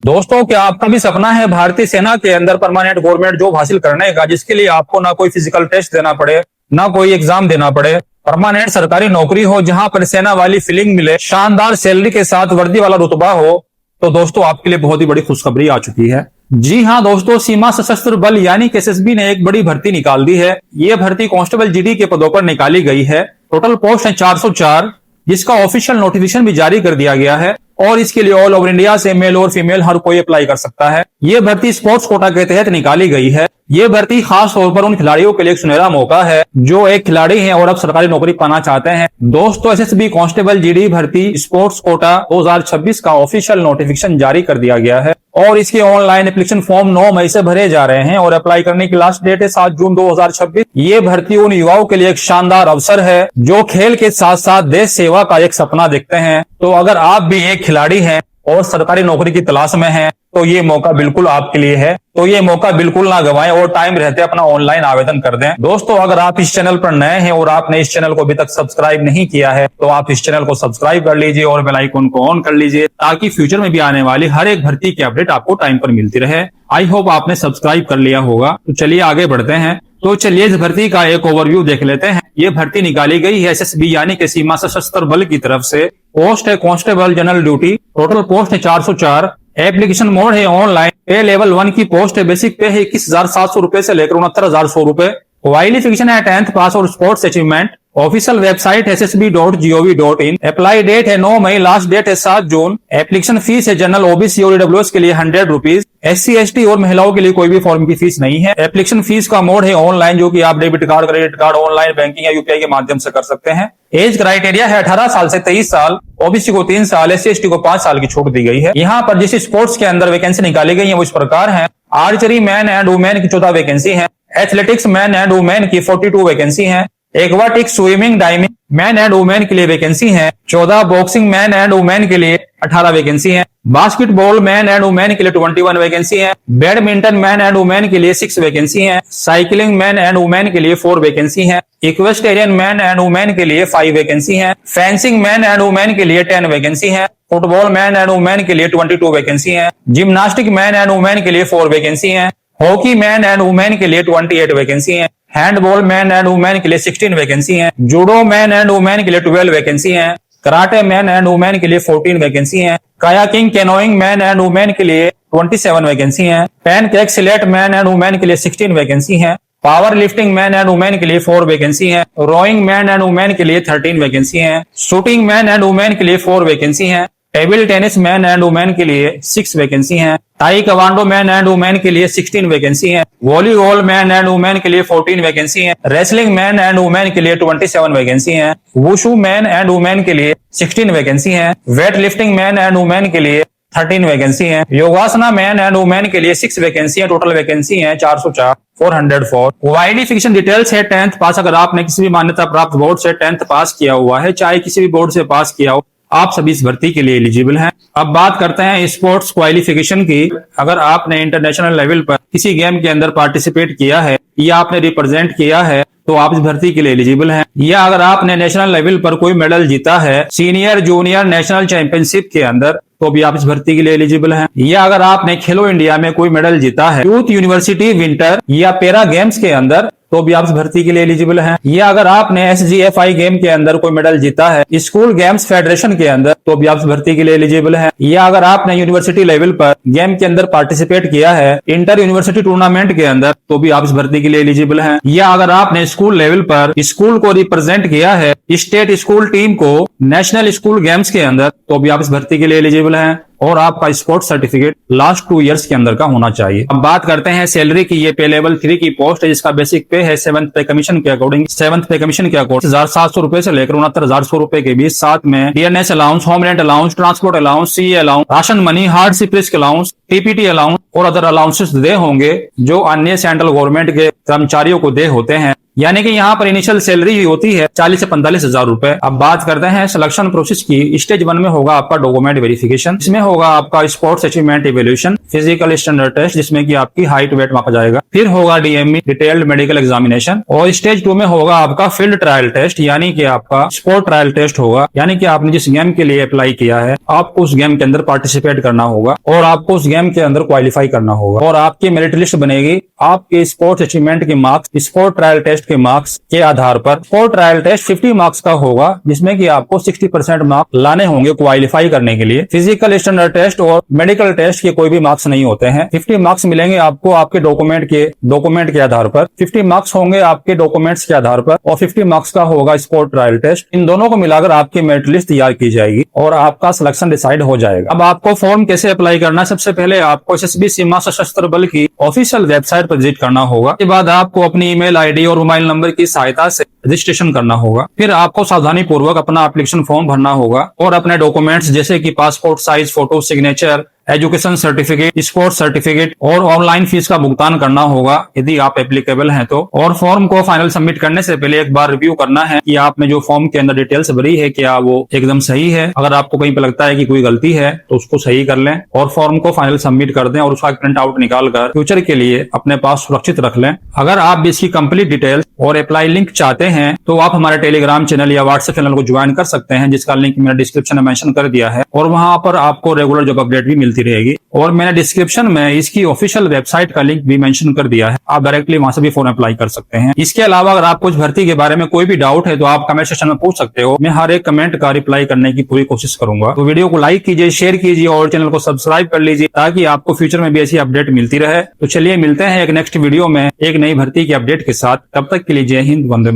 दोस्तों, क्या आपका भी सपना है भारतीय सेना के अंदर परमानेंट गवर्नमेंट जॉब हासिल करने का, जिसके लिए आपको ना कोई फिजिकल टेस्ट देना पड़े, ना कोई एग्जाम देना पड़े, परमानेंट सरकारी नौकरी हो जहां पर सेना वाली फीलिंग मिले, शानदार सैलरी के साथ वर्दी वाला रुतबा हो? तो दोस्तों, आपके लिए बहुत ही बड़ी खुशखबरी आ चुकी है। जी हां दोस्तों, सीमा सशस्त्र बल यानी कि एसएसबी ने एक बड़ी भर्ती निकाल दी है। ये भर्ती कांस्टेबल जीडी के पदों पर निकाली गई है। टोटल पोस्ट है 404, जिसका ऑफिशियल नोटिफिकेशन भी जारी कर दिया गया है और इसके लिए ऑल ओवर इंडिया से मेल और फीमेल हर कोई अप्लाई कर सकता है। ये भर्ती स्पोर्ट्स कोटा के तहत निकाली गई है। ये भर्ती खास तौर पर उन खिलाड़ियों के लिए एक सुनहरा मौका है जो एक खिलाड़ी हैं और अब सरकारी नौकरी पाना चाहते हैं। दोस्तों, एसएसबी कांस्टेबल जीडी भर्ती स्पोर्ट्स कोटा 2026 का ऑफिशियल नोटिफिकेशन जारी कर दिया गया है और इसके ऑनलाइन एप्लीकेशन फॉर्म 9 मई से भरे जा रहे हैं और अप्लाई करने की लास्ट डेट है 7 जून 2026। ये भर्ती उन युवाओं के लिए एक शानदार अवसर है जो खेल के साथ साथ देश सेवा का एक सपना देखते हैं। तो अगर आप भी एक खिलाड़ी हैं और सरकारी नौकरी की तलाश में हैं, तो ये मौका बिल्कुल आपके लिए है। तो ये मौका बिल्कुल ना गंवाएं और टाइम रहते अपना ऑनलाइन आवेदन कर दें। दोस्तों, अगर आप इस चैनल पर नए हैं और आपने इस चैनल को अभी तक सब्सक्राइब नहीं किया है, तो आप इस चैनल को सब्सक्राइब कर लीजिए और बेल आइकन को ऑन कर लीजिए ताकि फ्यूचर में भी आने वाली हर एक भर्ती की अपडेट आपको टाइम पर मिलती रहे। आई होप आपने सब्सक्राइब कर लिया होगा। तो चलिए आगे बढ़ते हैं। तो चलिए इस भर्ती का एक ओवरव्यू देख लेते हैं। ये भर्ती निकाली गई है एसएसबी यानी कि सीमा सशस्त्र बल की तरफ से। पोस्ट है constable general duty. Total post है 404। एप्लीकेशन मोड है ऑनलाइन। पे लेवल 1 की पोस्ट है। बेसिक पे है 21,700 रुपए से लेकर 69,100 रुपए। क्वालिफिकेशन है 10th पास और sports achievement. Official website ssb.gov.in। Apply date है 9 मई, लास्ट डेट है 7 जून। एप्लीकेशन फीस है जनरल ओबीसी और ईडब्ल्यूएस के लिए 100 रुपीज। SC ST और महिलाओं के लिए कोई भी फॉर्म की फीस नहीं है। एप्लीकेशन फीस का मोड है ऑनलाइन, जो कि आप debit card, credit card, online banking या यूपीआई के माध्यम से कर सकते हैं। एज क्राइटेरिया है 18 साल से 23 साल। ओबीसी को 3 साल, SC ST को 5 साल की छूट दी गई है। यहाँ पर जिस स्पोर्ट्स के अंदर वैकेंसी निकाली गई है वो इस प्रकार है। आर्चरी मैन एंड वुमेन की 14 वैकेंसी है। एथलेटिक्स मैन एंड वुमेन की 42 वैकेंसी है। Aquatic swimming diving man and women के लिए वैकेंसी है 14। बॉक्सिंग मैन एंड वुमेन के लिए 18 वैकेंसी है। बास्केटबॉल मैन एंड वुमेन के लिए 21 वैकेंसी है। बैडमिंटन मैन एंड वुमेन के लिए 6 वैकेंसी है। साइकिलिंग मैन एंड वुमेन के लिए 4 वैकेंसी है। इक्वेस्टेरियन मैन एंड वुमेन के लिए 5 वैकेंसी है। फेंसिंग मैन एंड वुमेन के लिए 10 वैकेंसी है। फुटबॉल मैन एंड वुमेन के लिए 22 वैकेंसी है। जिम्नास्टिक मैन एंड वुमेन के लिए 4 वैकेंसी है। हॉकी मैन एंड वुमेन के लिए 28 वैकेंसी है। हैंडबॉल मैन एंड वुमेन के लिए 16 वैकेंसी है। जूडो मैन एंड वुमेन के लिए 12 वैकेंसी है। कराटे मैन एंड वुमेन के लिए 14 वैकेंसी है। Kayaking canoeing men and women के लिए 27 वैकेंसी है। Pencak silat men and women के लिए 16 वैकेंसी है। Powerlifting men and women के लिए 4 वैकेंसी है। रोइंग मैन एंड वुमेन के लिए 13 वैकेंसी है। शूटिंग मैन एंड वुमेन के लिए 4 वैकेंसी है। Table tennis man and women के लिए 6 वैकेंसी है। टाई कवांडो मैन एंड वुमेन के लिए 16 वैकेंसी है। वॉलीबॉल मैन एंड वुमेन के लिए 14 वैकेंसी है। रेसलिंग मैन एंड वुमेन के लिए 27 वैकेंसी है। वुशु मैन एंड वुमेन के लिए 16 वैकेंसी है। Weight lifting men and women के लिए 13 वैकेंसी है। योगासना मैन एंड वुमेन के लिए 6 वैकेंसी है। टोटल वैकेंसी है 404 404। क्वालिफिकेशन डिटेल्स है 10th पास। अगर आपने किसी भी मान्यता प्राप्त बोर्ड से 10th पास किया हुआ है, चाहे किसी भी बोर्ड से पास किया हो, आप सभी इस भर्ती के लिए एलिजिबल हैं। अब बात करते हैं स्पोर्ट्स क्वालिफिकेशन की। अगर आपने इंटरनेशनल लेवल पर किसी गेम के अंदर पार्टिसिपेट किया है या आपने रिप्रेजेंट किया है, तो आप इस भर्ती के लिए एलिजिबल हैं। या अगर आपने नेशनल लेवल पर कोई मेडल जीता है सीनियर जूनियर नेशनल चैंपियनशिप के अंदर, तो भी आप इस भर्ती के लिए एलिजिबल हैं। या अगर आपने खेलो इंडिया में कोई मेडल जीता है यूथ यूनिवर्सिटी विंटर या पैरा गेम्स के अंदर, तो भी आप इस भर्ती के लिए एलिजिबल हैं। या अगर आपने SGFI गेम के अंदर कोई मेडल जीता है स्कूल गेम्स फेडरेशन के अंदर, तो भी आप इस भर्ती के लिए एलिजिबल हैं। या अगर आपने यूनिवर्सिटी लेवल पर गेम के अंदर पार्टिसिपेट किया है इंटर यूनिवर्सिटी टूर्नामेंट के अंदर, तो भी आप इस भर्ती के लिए एलिजिबल हैं। या अगर आपने स्कूल लेवल पर स्कूल को रिप्रेजेंट किया है स्टेट स्कूल टीम को नेशनल स्कूल गेम्स के अंदर, तो भी आप इस भर्ती के लिए एलिजिबल हैं। और आपका स्पोर्ट्स सर्टिफिकेट लास्ट 2 इयर्स के अंदर का होना चाहिए। अब बात करते हैं सैलरी की। ये पे लेवल 3 की पोस्ट है जिसका बेसिक पे है 7th पे कमीशन के अकॉर्डिंग 7th पे कमीशन के अकॉर्डिंग 1700 रुपए से लेकर 69,100 रुपए के बीच। साथ में DNS allowance, home rent allowance, transport allowance, CA allowance, ration money, hardship risk allowance, TPT allowance और अदर अलाउंसेस दे होंगे जो अन्य सेंट्रल गवर्नमेंट के कर्मचारियों को दे होते हैं। यानी कि यहाँ पर इनिशियल सैलरी होती है 40 से 45 हजार रुपए। अब बात करते हैं सिलेक्शन प्रोसेस की। स्टेज 1 में होगा आपका डॉक्यूमेंट वेरिफिकेशन, इसमें होगा आपका sports achievement evaluation, physical standard test जिसमें कि आपकी हाइट वेट मापा जाएगा, फिर होगा डीएमई डिटेल्ड मेडिकल एग्जामिनेशन, और स्टेज 2 में होगा आपका फील्ड ट्रायल टेस्ट यानी कि आपका स्पोर्ट ट्रायल टेस्ट होगा, यानी कि आपने जिस गेम के लिए अप्लाई किया है आपको उस गेम के अंदर पार्टिसिपेट करना होगा और आपको उस गेम के अंदर क्वालिफाई करना होगा, और आपकी मेरिट लिस्ट बनेगी आपके स्पोर्ट्स अचीवमेंट के मार्क्स स्पोर्ट ट्रायल टेस्ट के मार्क्स के आधार पर। स्पोर्ट ट्रायल टेस्ट 50 मार्क्स का होगा जिसमें कि आपको 60% मार्क्स लाने होंगे क्वालिफाई करने के लिए। फिजिकल स्टैंडर्ड टेस्ट और मेडिकल टेस्ट के कोई भी मार्क्स नहीं होते हैं। 50 मार्क्स मिलेंगे आपको आपके डॉक्यूमेंट के आधार पर, 50 मार्क्स होंगे आपके डॉक्यूमेंट्स के आधार पर, और 50 मार्क्स का होगा स्पोर्ट ट्रायल टेस्ट। इन दोनों को मिलाकर आपकी मेरिट लिस्ट तैयार की जाएगी और आपका सिलेक्शन डिसाइड हो जाएगा। अब आपको फॉर्म कैसे अप्लाई करना है, सबसे पहले आपको एसएसबी सीमा सशस्त्र बल की ऑफिशियल वेबसाइट पर विजिट करना होगा। इसके बाद आपको अपनी ईमेल आईडी और मोबाइल नंबर की सहायता से रजिस्ट्रेशन करना होगा। फिर आपको सावधानी पूर्वक अपना एप्लीकेशन फॉर्म भरना होगा और अपने डॉक्यूमेंट्स जैसे कि passport size photo, signature, education certificate, sports certificate और ऑनलाइन फीस का भुगतान करना होगा यदि आप एप्लीकेबल हैं तो। और फॉर्म को फाइनल सबमिट करने से पहले एक बार रिव्यू करना है कि आपने जो फॉर्म के अंदर डिटेल्स भरी है क्या वो एकदम सही है। अगर आपको कहीं पे लगता है कि कोई गलती है तो उसको सही कर लें और फॉर्म को फाइनल सबमिट कर दें और उसका प्रिंट आउट निकाल कर फ्यूचर के लिए अपने पास सुरक्षित रख लें। अगर आप भी इसकी कंप्लीट डिटेल्स और अप्लाई लिंक चाहते हैं तो आप हमारे टेलीग्राम चैनल या व्हाट्सएप चैनल को ज्वाइन कर सकते हैं जिसका लिंक मैंने डिस्क्रिप्शन में मेंशन कर दिया है, और वहां पर आपको रेगुलर जॉब अपडेट भी मिलती रहेगी। और मैंने डिस्क्रिप्शन में इसकी ऑफिशियल वेबसाइट का लिंक भी मेंशन कर दिया है, आप डायरेक्टली वहां से भी फॉर्म अप्लाई कर सकते हैं। इसके अलावा अगर आपको इस भर्ती के बारे में कोई भी डाउट है तो आप कमेंट सेक्शन में पूछ सकते हो, मैं हर एक कमेंट का रिप्लाई करने की पूरी कोशिश करूंगा। तो वीडियो को लाइक कीजिए, शेयर कीजिए और चैनल को सब्सक्राइब कर लीजिए ताकि आपको फ्यूचर में भी ऐसी अपडेट मिलती रहे। तो चलिए मिलते हैं एक नेक्स्ट वीडियो में एक नई भर्ती की अपडेट के साथ। तब तक के लिए जय हिंद, वंदे मातरम।